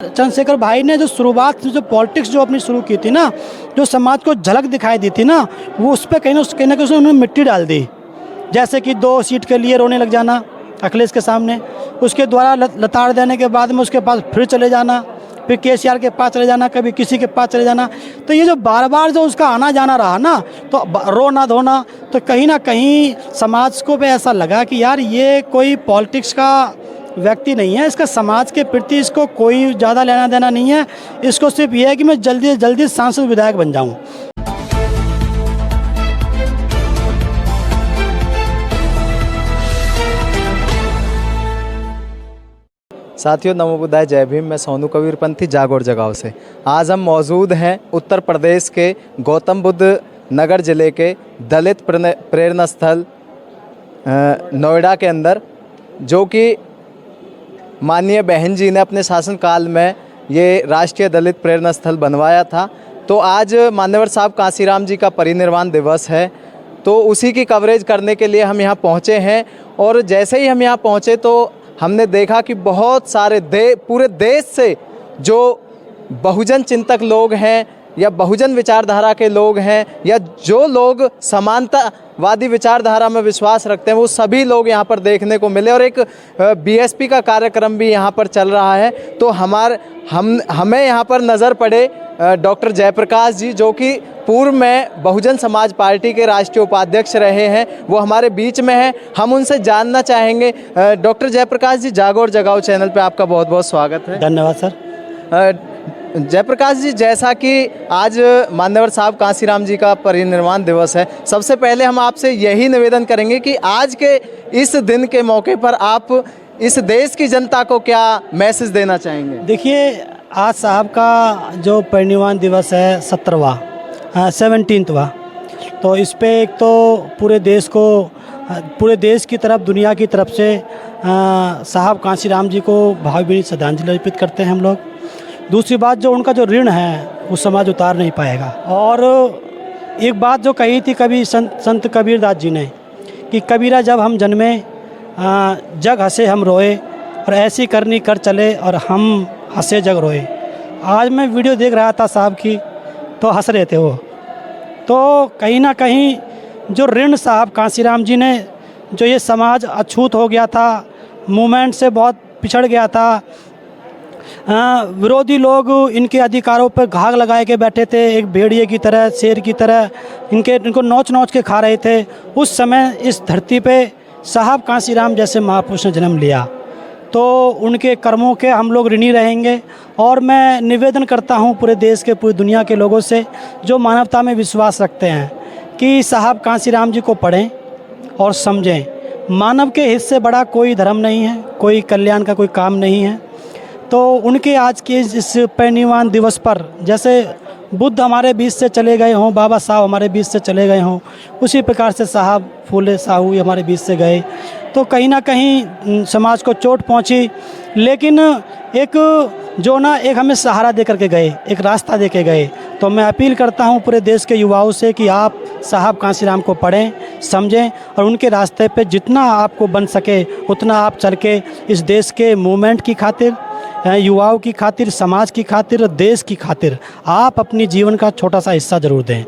चंद्रशेखर भाई ने जो शुरुआत जो पॉलिटिक्स जो अपनी शुरू की थी ना, जो समाज को झलक दिखाई दी थी ना, वो उस पर कहीं ना कहीं उन्होंने मिट्टी डाल दी। जैसे कि 2 सीट के लिए रोने लग जाना अखिलेश के सामने, उसके द्वारा लताड़ देने के बाद में उसके पास फिर चले जाना, फिर केसीआर के पास चले जाना, कभी किसी के पास चले जाना। तो ये जो बार बार जो उसका आना जाना रहा ना, तो रोना धोना, तो कहीं ना कहीं समाज को भी ऐसा लगा कि यार ये कोई पॉलिटिक्स का व्यक्ति नहीं है, इसका समाज के प्रति इसको कोई ज़्यादा लेना देना नहीं है, इसको सिर्फ ये है कि मैं जल्दी से जल्दी सांसद विधायक बन जाऊं। साथियों, नमो बुद्धाय, जय भीम। मैं सोनू कबीरपंथी जागोर जगाव से। आज हम मौजूद हैं उत्तर प्रदेश के गौतम बुद्ध नगर ज़िले के दलित प्रेरणा स्थल नोएडा के अंदर, जो कि माननीय बहन जी ने अपने शासनकाल में ये राष्ट्रीय दलित प्रेरणा स्थल बनवाया था। तो आज मान्यवर साहब कांसीराम जी का परिनिर्वाण दिवस है, तो उसी की कवरेज करने के लिए हम यहाँ पहुँचे हैं। और जैसे ही हम यहाँ पहुँचे तो हमने देखा कि बहुत सारे पूरे देश से जो बहुजन चिंतक लोग हैं या बहुजन विचारधारा के लोग हैं या जो लोग समानतावादी विचारधारा में विश्वास रखते हैं, वो सभी लोग यहाँ पर देखने को मिले। और एक बीएसपी का कार्यक्रम भी यहाँ पर चल रहा है। तो हमें यहाँ पर नज़र पड़े डॉक्टर जयप्रकाश जी, जो कि पूर्व में बहुजन समाज पार्टी के राष्ट्रीय उपाध्यक्ष रहे हैं, वो हमारे बीच में हैं। हम उनसे जानना चाहेंगे। डॉक्टर जयप्रकाश जी, जागोर जगाओ चैनल पे आपका बहुत बहुत स्वागत है। धन्यवाद सर। जयप्रकाश जी, जैसा कि आज मान्यवर साहब कांसीराम जी का परिनिर्वाण दिवस है, सबसे पहले हम आपसे यही निवेदन करेंगे कि आज के इस दिन के मौके पर आप इस देश की जनता को क्या मैसेज देना चाहेंगे? देखिए, आज साहब का जो परिनिर्वाण दिवस है 17वां, तो इस पे एक तो पूरे देश की तरफ, दुनिया की तरफ से साहब कांसीराम जी को भावभीनी श्रद्धांजलि अर्पित करते हैं हम लोग। दूसरी बात, जो उनका जो ऋण है वो समाज उतार नहीं पाएगा। और एक बात जो कही थी कभी संत कबीरदास जी ने कि कबीरा जब हम जन्मे जग हंसे हम रोए, और ऐसी करनी कर चले और हम हंसे जग रोए। आज मैं वीडियो देख रहा था साहब की, तो हंस रहे थे वो। तो कहीं ना कहीं जो ऋण साहब कांसीराम जी ने, जो ये समाज अछूत हो गया था, मूवमेंट से बहुत पिछड़ गया था, विरोधी लोग इनके अधिकारों पर घाग लगाए के बैठे थे, एक भेड़िए की तरह, शेर की तरह इनको नोच नोच के खा रहे थे। उस समय इस धरती पे साहब कांसीराम जैसे महापुरुष ने जन्म लिया, तो उनके कर्मों के हम लोग ऋणी रहेंगे। और मैं निवेदन करता हूं पूरे देश के, पूरी दुनिया के लोगों से जो मानवता में विश्वास रखते हैं, कि साहब कांसीराम जी को पढ़ें और समझें। मानव के हित से बड़ा कोई धर्म नहीं है, कोई कल्याण का कोई काम नहीं है। तो उनके आज के इस परिनिर्वाण दिवस पर, जैसे बुद्ध हमारे बीच से चले गए हों, बाबा साहब हमारे बीच से चले गए हों, उसी प्रकार से साहब फूले साहू हमारे बीच से गए। तो कहीं ना कहीं समाज को चोट पहुंची, लेकिन एक हमें सहारा दे करके गए, एक रास्ता दे के गए। तो मैं अपील करता हूं पूरे देश के युवाओं से कि आप साहब कांसीराम को पढ़ें, समझें, और उनके रास्ते पे जितना आपको बन सके उतना आप चल के इस देश के मूवमेंट की खातिर, युवाओं की खातिर, समाज की खातिर, देश की खातिर आप अपनी जीवन का छोटा सा हिस्सा जरूर दें।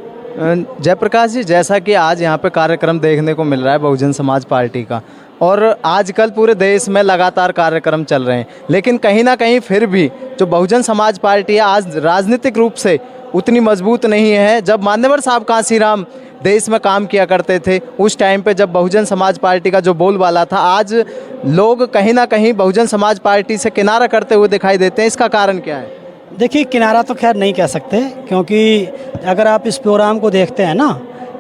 जयप्रकाश जी, जैसा कि आज यहाँ पे कार्यक्रम देखने को मिल रहा है बहुजन समाज पार्टी का, और आजकल पूरे देश में लगातार कार्यक्रम चल रहे हैं, लेकिन कहीं ना कहीं फिर भी जो बहुजन समाज पार्टी है आज राजनीतिक रूप से उतनी मजबूत नहीं है। जब मान्यवर साहब कांसीराम देश में काम किया करते थे, उस टाइम पे जब बहुजन समाज पार्टी का जो बोलबाला था, आज लोग कहीं ना कहीं बहुजन समाज पार्टी से किनारा करते हुए दिखाई देते हैं। इसका कारण क्या है? देखिए, किनारा तो खैर नहीं कह सकते, क्योंकि अगर आप इस प्रोग्राम को देखते हैं ना,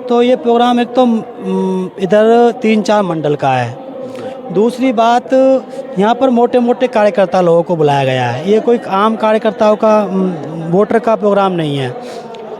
तो ये प्रोग्राम एक तो इधर 3-4 मंडल का है। दूसरी बात, यहाँ पर मोटे मोटे कार्यकर्ता लोगों को बुलाया गया है, ये कोई आम कार्यकर्ताओं का, वोटर का प्रोग्राम नहीं है।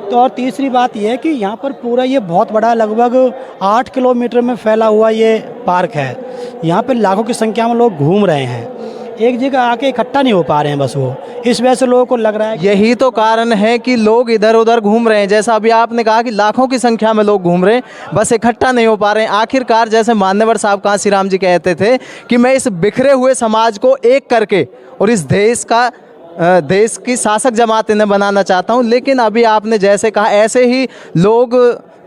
तो और तीसरी बात ये है कि यहाँ पर पूरा ये बहुत बड़ा, लगभग 8 किलोमीटर में फैला हुआ ये पार्क है। यहाँ पर लाखों की संख्या में लोग घूम रहे हैं, एक जगह आके इकट्ठा नहीं हो पा रहे हैं बस वो। इस वजह से लोगों को लग रहा है, यही तो कारण है कि लोग इधर उधर घूम रहे हैं। जैसा अभी आपने कहा कि लाखों की संख्या में लोग घूम रहे हैं, बस इकट्ठा नहीं हो पा रहे हैं। आखिरकार जैसे मान्यवर साहब कांसीराम जी कहते थे कि मैं इस बिखरे हुए समाज को एक करके और इस देश का देश की शासक जमात इन्हें बनाना चाहता हूँ। लेकिन अभी आपने जैसे कहा, ऐसे ही लोग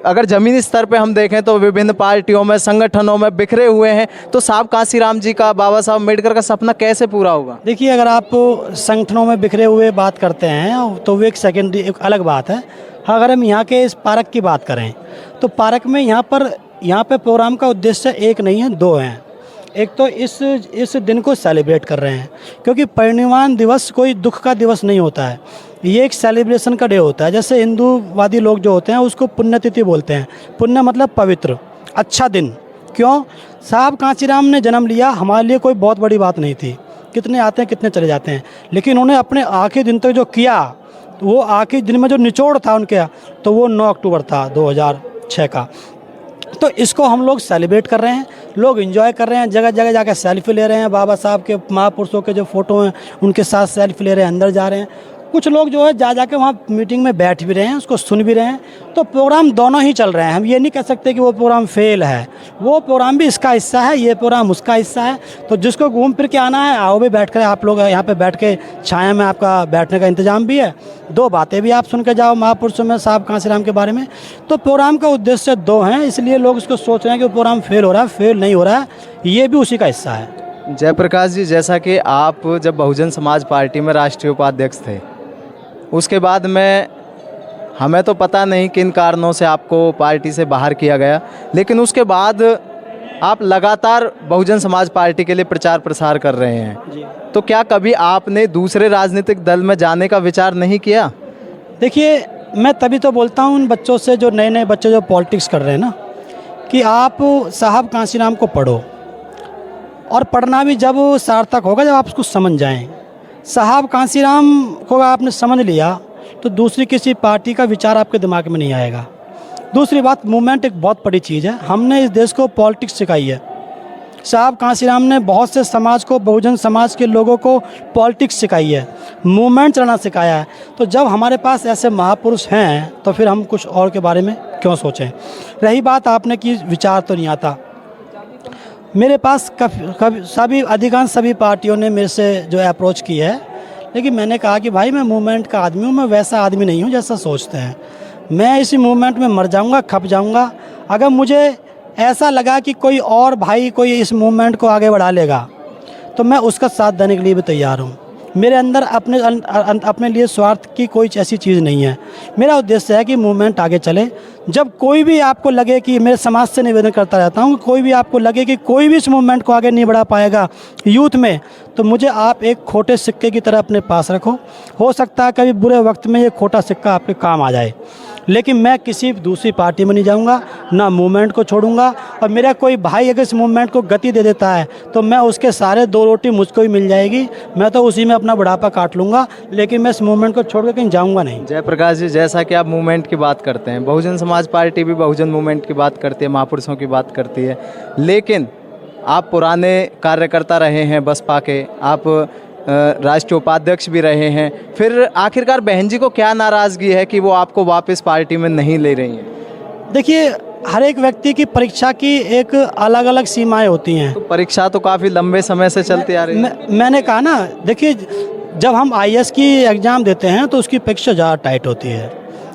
अगर ज़मीनी स्तर पे हम देखें तो विभिन्न पार्टियों में, संगठनों में बिखरे हुए हैं, तो साहब कांसीराम जी का, बाबा साहब अम्बेडकर का सपना कैसे पूरा होगा? देखिए, अगर आप संगठनों में बिखरे हुए बात करते हैं तो वो एक सेकेंडरी, एक अलग बात है। अगर हम यहाँ के इस पार्क की बात करें तो पार्क में यहाँ पे प्रोग्राम का उद्देश्य एक नहीं है, दो हैं। एक तो इस दिन को सेलिब्रेट कर रहे हैं, क्योंकि परिनिर्वाण दिवस कोई दुख का दिवस नहीं होता है, ये एक सेलिब्रेशन का डे होता है। जैसे हिंदूवादी लोग जो होते हैं उसको पुण्यतिथि बोलते हैं। पुण्य मतलब पवित्र, अच्छा दिन। क्यों? साहब कांसीराम ने जन्म लिया, हमारे लिए कोई बहुत बड़ी बात नहीं थी। कितने आते हैं, कितने चले जाते हैं, लेकिन उन्होंने अपने आखिरी दिन तक जो किया, तो वो आखिरी दिन में जो निचोड़ था उनके, तो वो 9 अक्टूबर था 2006 का। तो इसको हम लोग सेलिब्रेट कर रहे हैं, लोग एंजॉय कर रहे हैं, जगह जगह जाकर सेल्फी ले रहे हैं। बाबा साहब के, महापुरुषों के जो फ़ोटो हैं उनके साथ सेल्फी ले रहे हैं, अंदर जा रहे हैं। कुछ लोग जो है जा के वहाँ मीटिंग में बैठ भी रहे हैं, उसको सुन भी रहे हैं। तो प्रोग्राम दोनों ही चल रहे हैं। हम ये नहीं कह सकते कि वो प्रोग्राम फेल है, वो प्रोग्राम भी इसका हिस्सा है, ये प्रोग्राम उसका हिस्सा है। तो जिसको घूम फिर के आना है, आओ भी बैठ कर, आप लोग यहाँ पे बैठ के छाया में आपका बैठने का इंतजाम भी है, दो बातें भी आप सुन के जाओ महापुरुषों में, साहब कांसीराम के बारे में। तो प्रोग्राम का उद्देश्य दो हैं, इसलिए लोग इसको सोच रहे हैं कि प्रोग्राम फेल हो रहा है। फेल नहीं हो रहा है, ये भी उसी का हिस्सा है। जयप्रकाश जी, जैसा कि आप जब बहुजन समाज पार्टी में राष्ट्रीय उपाध्यक्ष थे, उसके बाद में हमें तो पता नहीं किन कारणों से आपको पार्टी से बाहर किया गया, लेकिन उसके बाद आप लगातार बहुजन समाज पार्टी के लिए प्रचार प्रसार कर रहे हैं जी। तो क्या कभी आपने दूसरे राजनीतिक दल में जाने का विचार नहीं किया? देखिए, मैं तभी तो बोलता हूँ उन बच्चों से, जो नए नए बच्चे जो पॉलिटिक्स कर रहे हैं ना, कि आप साहब कांसीराम को पढ़ो, और पढ़ना भी जब सार्थक होगा, जब आप उसको समझ जाएं। साहब कांसीराम को आपने समझ लिया तो दूसरी किसी पार्टी का विचार आपके दिमाग में नहीं आएगा। दूसरी बात, मूवमेंट एक बहुत बड़ी चीज़ है। हमने इस देश को पॉलिटिक्स सिखाई है। साहब कांसीराम ने बहुत से समाज को, बहुजन समाज के लोगों को पॉलिटिक्स सिखाई है, मूवमेंट चलाना सिखाया है। तो जब हमारे पास ऐसे महापुरुष हैं तो फिर हम कुछ और के बारे में क्यों सोचें। रही बात आपने कि विचार तो नहीं आता, मेरे पास कभी अधिकांश सभी पार्टियों ने मेरे से जो है अप्रोच की है, लेकिन मैंने कहा कि भाई, मैं मूवमेंट का आदमी हूँ, मैं वैसा आदमी नहीं हूँ जैसा सोचते हैं। मैं इसी मूवमेंट में मर जाऊँगा, खप जाऊँगा। अगर मुझे ऐसा लगा कि कोई और भाई कोई इस मूवमेंट को आगे बढ़ा लेगा तो मैं उसका साथ देने के लिए भी तैयार हूँ। मेरे अंदर अपने लिए स्वार्थ की कोई ऐसी चीज़ नहीं है। मेरा उद्देश्य है कि मूवमेंट आगे चले। जब कोई भी आपको लगे कि, मेरे समाज से निवेदन करता रहता हूँ, कोई भी आपको लगे कि कोई भी इस मूवमेंट को आगे नहीं बढ़ा पाएगा यूथ में, तो मुझे आप एक खोटे सिक्के की तरह अपने पास रखो। हो सकता है कभी बुरे वक्त में ये खोटा सिक्का आपके काम आ जाए, लेकिन मैं किसी दूसरी पार्टी में नहीं जाऊंगा, ना मूवमेंट को छोड़ूंगा। और मेरा कोई भाई अगर इस मूवमेंट को गति दे देता है तो मैं उसके सारे 2 रोटी मुझको ही मिल जाएगी, मैं तो उसी में अपना बुढ़ापा काट लूँगा, लेकिन मैं इस मूवमेंट को छोड़ कर कहीं जाऊँगा नहीं। जयप्रकाश जी, जैसा कि आप मूवमेंट की बात करते हैं, बहुजन समाज पार्टी भी बहुजन मूवमेंट की बात करती है, महापुरुषों की बात करती है, लेकिन आप पुराने कार्यकर्ता रहे हैं बसपा के, आप राष्ट्रीय उपाध्यक्ष भी रहे हैं, फिर आखिरकार बहन जी को क्या नाराज़गी है कि वो आपको वापस पार्टी में नहीं ले रही हैं? देखिए, हर एक व्यक्ति की परीक्षा की एक अलग अलग सीमाएं होती हैं। तो परीक्षा तो काफ़ी लंबे समय से चलती आ रही है। मैंने कहा ना, देखिए, जब हम IAS की एग्ज़ाम देते हैं तो उसकी परीक्षा ज़्यादा टाइट होती है।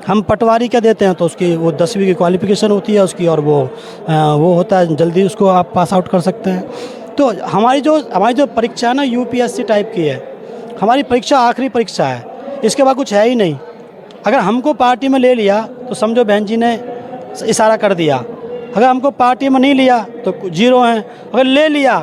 हम पटवारी का देते हैं तो उसकी वो 10वीं की क्वालिफिकेशन होती है उसकी, और वो होता है जल्दी उसको आप पास आउट कर सकते हैं। तो हमारी जो परीक्षा है ना, UPSC टाइप की है। हमारी परीक्षा आखिरी परीक्षा है, इसके बाद कुछ है ही नहीं। अगर हमको पार्टी में ले लिया तो समझो बहन जी ने इशारा कर दिया, अगर हमको पार्टी में नहीं लिया तो 0 हैं, अगर ले लिया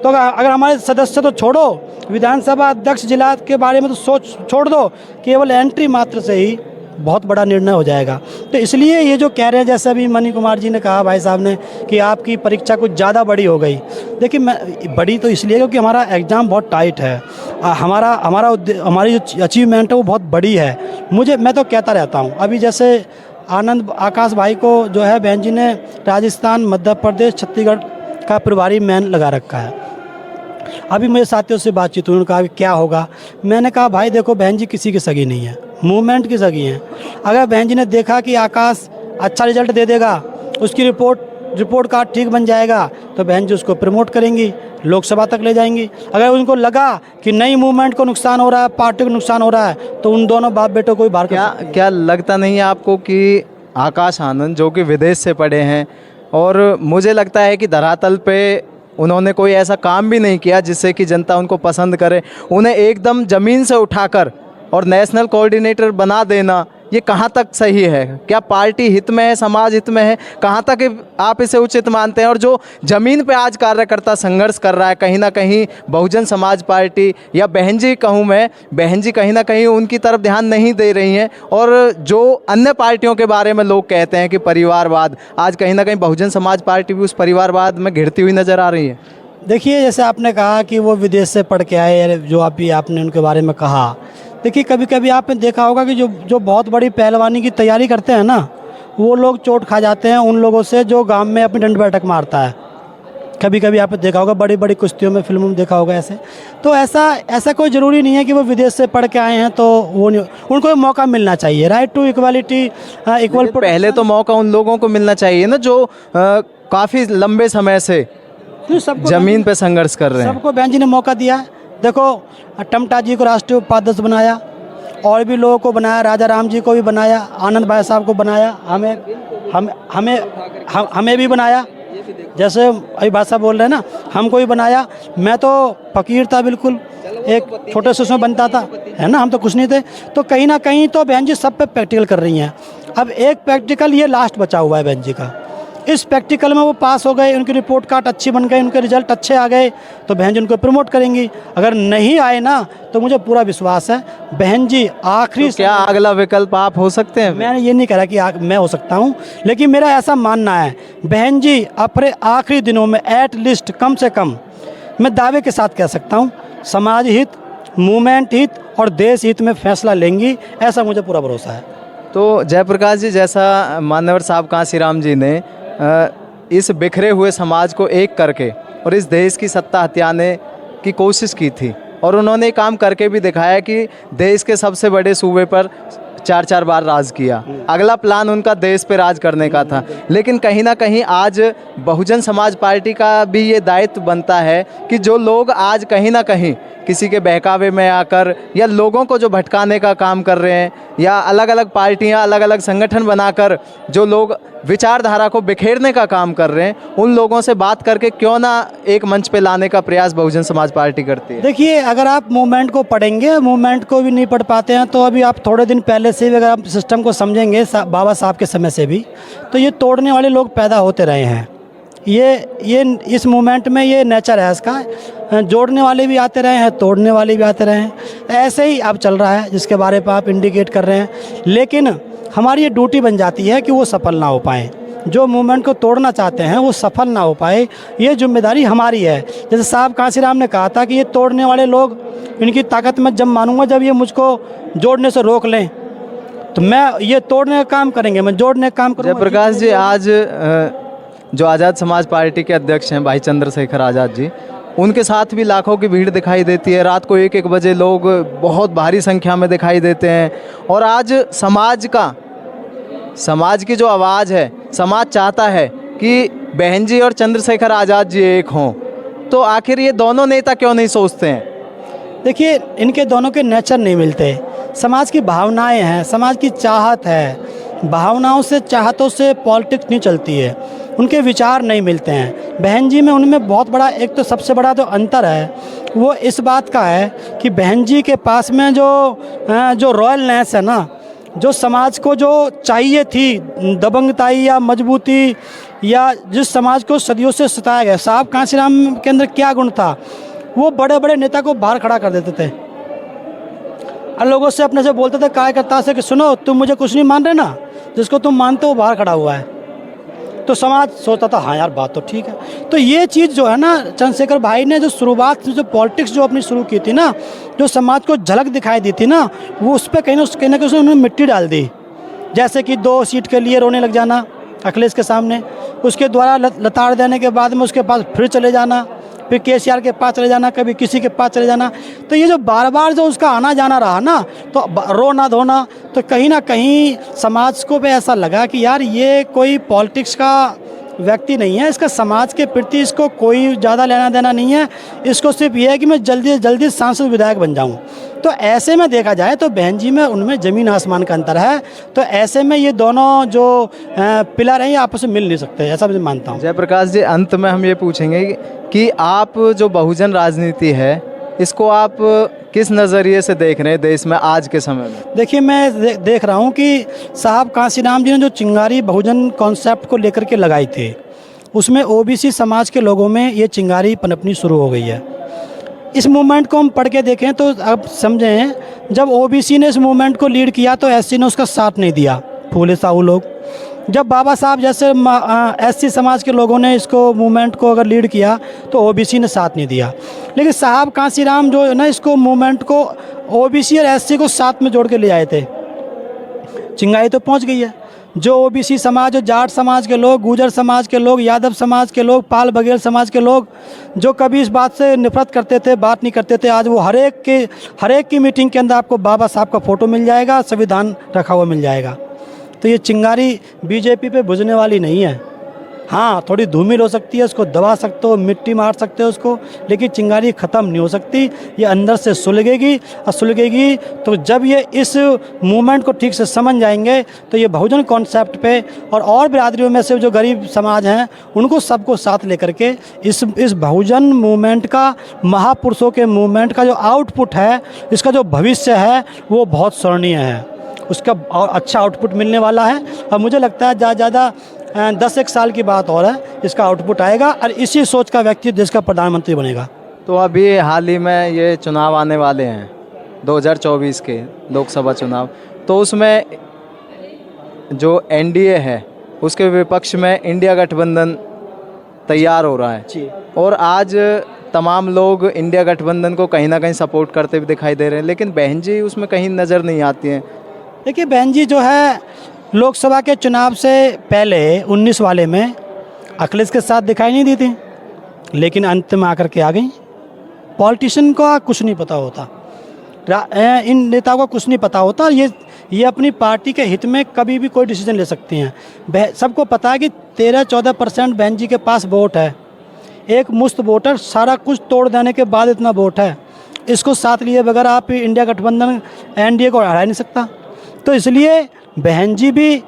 तो अगर हमारे सदस्य तो छोड़ो, विधानसभा अध्यक्ष जिला के बारे में तो सोच छोड़ दो, केवल एंट्री मात्र से ही बहुत बड़ा निर्णय हो जाएगा। तो इसलिए ये जो कह रहे हैं, जैसे अभी मनी कुमार जी ने कहा, भाई साहब ने, कि आपकी परीक्षा कुछ ज़्यादा बड़ी हो गई। देखिए, बड़ी तो इसलिए क्योंकि हमारा एग्ज़ाम बहुत टाइट है, हमारी जो अचीवमेंट है वो बहुत बड़ी है। मैं तो कहता रहता हूँ, अभी जैसे आकाश भाई को जो है बहन जी ने राजस्थान, मध्य प्रदेश, छत्तीसगढ़ का प्रभारी मैन लगा रखा है। अभी मेरे साथियों से बातचीत हुई, उन्होंने कहा कि क्या होगा। मैंने कहा, भाई देखो, बहन जी किसी की सगी नहीं है, मूवमेंट की सगी हैं। अगर बहन जी ने देखा कि आकाश अच्छा रिजल्ट दे देगा, उसकी रिपोर्ट कार्ड ठीक बन जाएगा, तो बहन जी उसको प्रमोट करेंगी। लोकसभा तक ले जाएंगी। अगर उनको लगा कि नई मूवमेंट को नुकसान हो रहा है, पार्टी को नुकसान हो रहा है, तो उन दोनों बाप बेटों को भी बाहर कर सकती है। क्या लगता नहीं है आपको कि आकाश आनंद जो कि विदेश से पढ़े हैं और मुझे लगता है कि धरातल पे उन्होंने कोई ऐसा काम भी नहीं किया जिससे कि जनता उनको पसंद करे, उन्हें एकदम ज़मीन से उठाकर और नेशनल कोऑर्डिनेटर बना देना, ये कहाँ तक सही है? क्या पार्टी हित में है, समाज हित में है? कहाँ तक आप इसे उचित मानते हैं? और जो ज़मीन पे आज कार्यकर्ता संघर्ष कर रहा है, कहीं ना कहीं बहुजन समाज पार्टी या बहन जी कहूँ मैं, बहन जी कहीं ना कहीं उनकी तरफ ध्यान नहीं दे रही हैं, और जो अन्य पार्टियों के बारे में लोग कहते हैं कि परिवारवाद, आज कहीं ना कहीं बहुजन समाज पार्टी भी उस परिवारवाद में घिरती हुई नज़र आ रही है। देखिए, जैसे आपने कहा कि वो विदेश से पढ़ के आए, जो अभी आपने उनके बारे में कहा, देखिए कभी कभी आपने देखा होगा कि जो बहुत बड़ी पहलवानी की तैयारी करते हैं ना, वो लोग चोट खा जाते हैं उन लोगों से जो गांव में अपनी डंड बैठक मारता है। कभी कभी आपने देखा होगा, बड़ी बड़ी कुश्तियों में, फिल्मों में देखा होगा ऐसे। तो ऐसा कोई ज़रूरी नहीं है कि वो विदेश से पढ़ के आए हैं तो वो नहीं, उनको मौका मिलना चाहिए। Right to equality, equal. पहले तो मौका उन लोगों को मिलना चाहिए ना जो काफ़ी लंबे समय से जमीन पे संघर्ष कर रहे हैं। सबको बहन जी ने मौका दिया है। देखो, टमटा जी को राष्ट्रीय उपाध्यक्ष बनाया, और भी लोगों को बनाया, राजा राम जी को भी बनाया, आनंद भाई साहब को बनाया, हमें भी बनाया। जैसे अभी भाषा बोल रहे हैं ना, हमको भी बनाया। मैं तो फकीर था, बिल्कुल एक छोटे से उसमें बनता था, है ना, हम तो कुछ नहीं थे। तो कहीं ना कहीं तो बहन जी सब पे प्रैक्टिकल कर रही हैं। अब एक प्रैक्टिकल ये लास्ट बचा हुआ है बहन जी का, इस प्रैक्टिकल में वो पास हो गए, उनकी रिपोर्ट कार्ड अच्छी बन गई, उनके रिजल्ट अच्छे आ गए, तो बहन जी उनको प्रमोट करेंगी। अगर नहीं आए ना, तो मुझे पूरा विश्वास है बहन जी आखिरी। तो क्या अगला विकल्प आप हो सकते हैं? मैंने ये नहीं कहा कि मैं हो सकता हूँ, लेकिन मेरा ऐसा मानना है बहन जी अपने आखिरी दिनों में एट लीस्ट, कम से कम मैं दावे के साथ कह सकता हूँ, समाज हित, मूवमेंट हित और देश हित में फैसला लेंगी, ऐसा मुझे पूरा भरोसा है। तो जयप्रकाश जी, जैसा मान्यवर साहब कांशीराम जी ने इस बिखरे हुए समाज को एक करके और इस देश की सत्ता हथियाने की कोशिश की थी, और उन्होंने काम करके भी दिखाया कि देश के सबसे बड़े सूबे पर 4 बार राज किया। अगला प्लान उनका देश पे राज करने का था, लेकिन कहीं ना कहीं आज बहुजन समाज पार्टी का भी ये दायित्व बनता है कि जो लोग आज कहीं ना कहीं किसी के बहकावे में आकर या लोगों को जो भटकाने का काम कर रहे हैं, या अलग अलग पार्टियां, अलग अलग संगठन बनाकर जो लोग विचारधारा को बिखेरने का काम कर रहे हैं, उन लोगों से बात करके क्यों ना एक मंच पे लाने का प्रयास बहुजन समाज पार्टी करती है। देखिए, अगर आप मूवमेंट को पढ़ेंगे, मूवमेंट को भी नहीं पढ़ पाते हैं, तो अभी आप थोड़े दिन पहले से भी अगर आप सिस्टम को समझेंगे, बाबा साहब के समय से भी, तो ये तोड़ने वाले लोग पैदा होते रहे हैं। ये इस मूवमेंट में ये नेचर है इसका, जोड़ने वाले भी आते रहे हैं, तोड़ने वाले भी आते रहे हैं। ऐसे ही अब चल रहा है जिसके बारे में आप इंडिकेट कर रहे हैं। लेकिन हमारी ये ड्यूटी बन जाती है कि वो सफल ना हो पाएँ, जो मूवमेंट को तोड़ना चाहते हैं वो सफल ना हो पाए, ये जिम्मेदारी हमारी है। जैसे साहब कांशीराम ने कहा था कि ये तोड़ने वाले लोग, इनकी ताकत मैं जब मानूंगा जब ये मुझको जोड़ने से रोक लें, तो मैं ये तोड़ने का काम करेंगे, मैं जोड़ने का काम करूँगा। जयप्रकाश जी, आज जो आज़ाद समाज पार्टी के अध्यक्ष हैं भाई चंद्रशेखर आज़ाद जी, उनके साथ भी लाखों की भीड़ दिखाई देती है। रात को 1-1 बजे लोग बहुत भारी संख्या में दिखाई देते हैं। और आज समाज की जो आवाज़ है, समाज चाहता है कि बहन जी और चंद्रशेखर आज़ाद जी एक हों, तो आखिर ये दोनों नेता क्यों नहीं सोचते हैं? देखिए, इनके दोनों के नेचर नहीं मिलते। समाज की भावनाएं हैं, समाज की चाहत है, भावनाओं से, चाहतों से पॉलिटिक्स नहीं चलती है, उनके विचार नहीं मिलते हैं। बहन जी में उनमें बहुत बड़ा, एक तो सबसे बड़ा जो अंतर है वो इस बात का है कि बहन जी के पास में जो रॉयलनेस है ना, जो समाज को जो चाहिए थी, दबंगताई या मजबूती, या जिस समाज को सदियों से सताया गया, साहब कांशीराम के अंदर क्या गुण था, वो बड़े बड़े नेता को बाहर खड़ा कर देते थे और लोगों से अपने से बोलते थे, कार्यकर्ता से, कि सुनो, तुम मुझे कुछ नहीं मान रहे ना, जिसको तुम मानते हो बाहर खड़ा हुआ है। तो समाज सोचता था हाँ यार, बात तो ठीक है। तो ये चीज़ जो है ना, चंद्रशेखर भाई ने जो शुरुआत जो पॉलिटिक्स जो अपनी शुरू की थी ना, जो समाज को झलक दिखाई दी थी ना, वो उस पर कहीं ना कहीं उन्होंने मिट्टी डाल दी। जैसे कि 2 सीट के लिए रोने लग जाना अखिलेश के सामने, उसके द्वारा लताड़ देने के बाद में उसके पास फिर चले जाना, फिर केसीआर के पास चले जाना, कभी किसी के पास चले जाना। तो ये जो बार बार जो उसका आना जाना रहा ना, तो रोना धोना, तो कहीं ना कहीं समाज को भी ऐसा लगा कि यार ये कोई पॉलिटिक्स का व्यक्ति नहीं है, इसका समाज के प्रति इसको कोई ज़्यादा लेना देना नहीं है। इसको सिर्फ ये है कि मैं जल्दी से जल्दी सांसद विधायक बन जाऊं। तो ऐसे में देखा जाए तो बहन जी में उनमें ज़मीन आसमान का अंतर है। तो ऐसे में ये दोनों जो पिलर हैं ये आपस में मिल नहीं सकते, ऐसा मैं मानता हूँ। जयप्रकाश जी, अंत में हम ये पूछेंगे कि आप जो बहुजन राजनीति है इसको आप किस नज़रिए से देख रहे हैं देश में आज के समय में? देखिए, मैं देख रहा हूँ कि साहब कांसीराम जी ने जो चिंगारी बहुजन कॉन्सेप्ट को लेकर के लगाई थी, उसमें ओबीसी समाज के लोगों में ये चिंगारी पनपनी शुरू हो गई है। इस मूवमेंट को हम पढ़ के देखें तो अब समझें, जब ओबीसी ने इस मूवमेंट को लीड किया तो एससी ने उसका साथ नहीं दिया, फूले साहू लोग। जब बाबा साहब जैसे एससी समाज के लोगों ने इसको मूवमेंट को अगर लीड किया तो ओबीसी ने साथ नहीं दिया। लेकिन साहब कांसीराम जो है ना, इसको मूवमेंट को ओबीसी और एससी को साथ में जोड़ के ले आए थे। चिंगारी तो पहुंच गई है। जो ओबीसी समाज, जो जाट समाज के लोग, गुर्जर समाज के लोग, यादव समाज के लोग, पाल बघेल समाज के लोग जो कभी इस बात से नफरत करते थे, बात नहीं करते थे, आज वो हर एक की मीटिंग के अंदर आपको बाबा साहब का फ़ोटो मिल जाएगा, संविधान रखा हुआ मिल जाएगा। तो ये चिंगारी बीजेपी पे बुझने वाली नहीं है। हाँ, थोड़ी धूमिल हो सकती है, उसको दबा सकते हो, मिट्टी मार सकते हो उसको, लेकिन चिंगारी ख़त्म नहीं हो सकती। ये अंदर से सुलगेगी, और सुलगेगी तो जब ये इस मूवमेंट को ठीक से समझ जाएंगे तो ये बहुजन कॉन्सेप्ट पे और बिरादरियों में से जो गरीब समाज हैं उनको सबको साथ लेकर के इस बहुजन मूवमेंट का, महापुरुषों के मूवमेंट का जो आउटपुट है, इसका जो भविष्य है वो बहुत स्वर्णीय है। उसका और अच्छा आउटपुट मिलने वाला है। और मुझे लगता है ज़्यादा 10-1 साल की बात और है, इसका आउटपुट आएगा और इसी सोच का व्यक्ति देश का प्रधानमंत्री बनेगा। तो अभी हाल ही में ये चुनाव आने वाले हैं 2024 के लोकसभा चुनाव, तो उसमें जो एनडीए है उसके विपक्ष में इंडिया गठबंधन तैयार हो रहा है जी। और आज तमाम लोग इंडिया गठबंधन को कहीं ना कहीं सपोर्ट करते हुए दिखाई दे रहे हैं, लेकिन बहन जी उसमें कहीं नज़र नहीं आती हैं। देखिए, बहन जी जो है लोकसभा के चुनाव से पहले 19 वाले में अखिलेश के साथ दिखाई नहीं दी थी, लेकिन अंत में आकर के आ गई। पॉलिटिशियन को कुछ नहीं पता होता, इन नेताओं को कुछ नहीं पता होता, और ये अपनी पार्टी के हित में कभी भी कोई डिसीजन ले सकती हैं। सबको पता है कि 13-14% बहन जी के पास वोट है। एक मुश्त वोटर सारा कुछ तोड़ देने के बाद इतना वोट है, इसको साथ लिए बगैर आप इंडिया गठबंधन एनडीए को हरा नहीं सकता। तो इसलिए बहन जी भी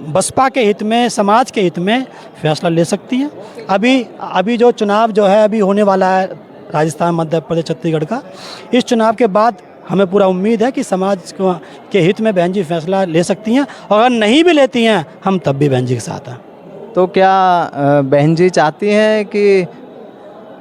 बसपा के हित में, समाज के हित में फैसला ले सकती हैं। अभी जो चुनाव जो है अभी होने वाला है राजस्थान, मध्य प्रदेश, छत्तीसगढ़ का, इस चुनाव के बाद हमें पूरा उम्मीद है कि समाज के हित में बहन जी फैसला ले सकती हैं, और अगर नहीं भी लेती हैं हम तब भी बहन जी के साथ हैं। तो क्या बहन जी चाहती हैं कि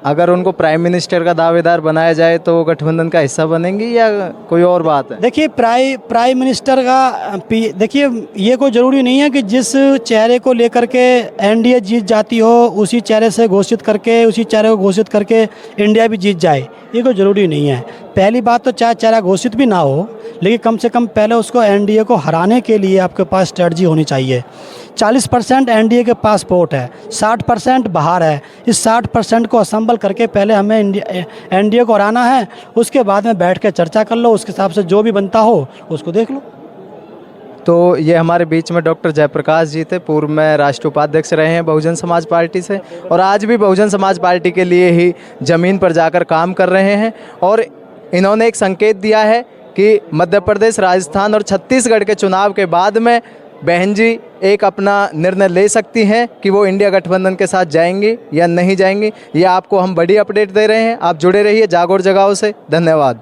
अगर उनको प्राइम मिनिस्टर का दावेदार बनाया जाए तो वो गठबंधन का हिस्सा बनेंगी, या कोई और बात है? देखिए, प्राइम मिनिस्टर का देखिए, ये कोई ज़रूरी नहीं है कि जिस चेहरे को लेकर के एनडीए जीत जाती हो उसी चेहरे से घोषित करके, उसी चेहरे को घोषित करके इंडिया भी जीत जाए, ये कोई ज़रूरी नहीं है। पहली बात तो चाहे चेहरा घोषित भी ना हो, लेकिन कम से कम पहले उसको एनडीए को हराने के लिए आपके पास स्ट्रेटजी होनी चाहिए। 40% एनडीए के पास वोट है, 60% बाहर है। इस 60% को असम्बल करके पहले हमें एनडीए को हराना है, उसके बाद में बैठ के चर्चा कर लो, उसके हिसाब से जो भी बनता हो उसको देख लो। तो ये हमारे बीच में डॉक्टर जयप्रकाश जी थे, पूर्व में राष्ट्रीय उपाध्यक्ष रहे हैं बहुजन समाज पार्टी से, और आज भी बहुजन समाज पार्टी के लिए ही ज़मीन पर जाकर काम कर रहे हैं। और इन्होंने एक संकेत दिया है कि मध्य प्रदेश, राजस्थान और छत्तीसगढ़ के चुनाव के बाद में बहन जी एक अपना निर्णय ले सकती हैं कि वो इंडिया गठबंधन के साथ जाएंगी या नहीं जाएंगी। ये आपको हम बड़ी अपडेट दे रहे हैं। आप जुड़े रहिए जागोर जगाओ से। धन्यवाद।